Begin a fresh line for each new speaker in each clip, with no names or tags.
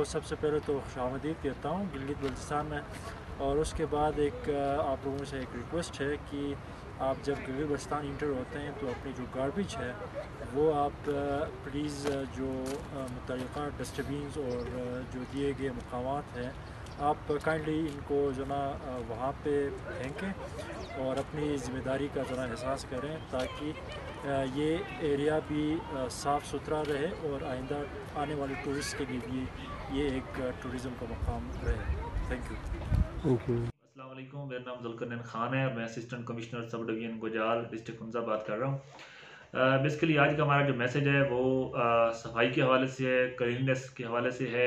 सबसे पहले तो खुशामदीद कहता हूँ गिलगित बल्तिस्तान में। और उसके बाद एक आप लोगों से एक रिक्वेस्ट है कि आप जब गिलगित बल्तिस्तान इंटर होते हैं तो अपनी जो गार्बेज है वो आप प्लीज़ जो मुतल्लिक़ा डस्टबिन्स और जो दिए गए मकामात हैं आप काइंडली इनको जो ना वहाँ पे फेंकें और अपनी ज़िम्मेदारी का ज़रा एहसास करें ताकि ये एरिया भी साफ़ सुथरा रहे और आइंदा आने वाले टूरिस्ट के लिए भी ये एक टूरिज़म का मकाम रहे। Thank you.
Thank you.
अस्सलाम वालेकुम, मेरा नाम ज़ुल्करनैन ख़ान है और मैं assistant commissioner sub division Gojal district Hunza बात कर रहा हूँ। बेसिकली आज का हमारा जो मैसेज है वो सफाई के हवाले से है, क्लीननेस के हवाले से है।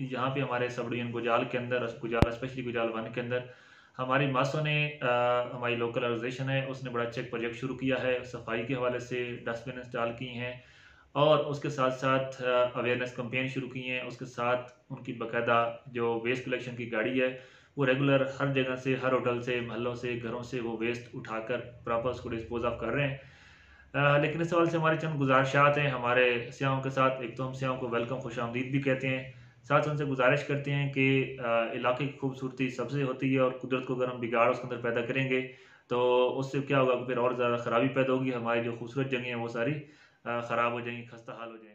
यहाँ पे हमारे सब डिवीज़न गुजाल के अंदर, गुजाल स्पेशली गुजाल 1 के अंदर हमारी मासों ने हमारी लोकल ऑर्गेनाइजेशन है उसने बड़ा अच्छा एक प्रोजेक्ट शुरू किया है सफाई के हवाले से। डस्टबिन इंस्टॉल की हैं और उसके साथ साथ अवेयरनेस कैंपेन शुरू किए हैं। उसके साथ उनकी बाकायदा जो वेस्ट कलेक्शन की गाड़ी है वो रेगुलर हर जगह से, हर होटल से, महलों से, घरों से वो वेस्ट उठाकर प्रॉपर उसको डिस्पोज ऑफ कर रहे हैं। लेकिन इस सवाल से हमारी चंद गुजारिशात हैं हमारे सियाहों के साथ। एक तो हम सियाहों को वेलकम, खुशामदीद भी कहते हैं, साथ उनसे गुजारिश करते हैं कि इलाके की खूबसूरती सबसे होती है और कुदरत को अगर हम बिगाड़ उसके अंदर पैदा करेंगे तो उससे क्या होगा कि फिर और ज़्यादा ख़राबी पैदा होगी। हमारी जो खूबसूरत जगह हैं वो सारी ख़राब हो जाएंगी, खस्ता हाल हो जाएंगी।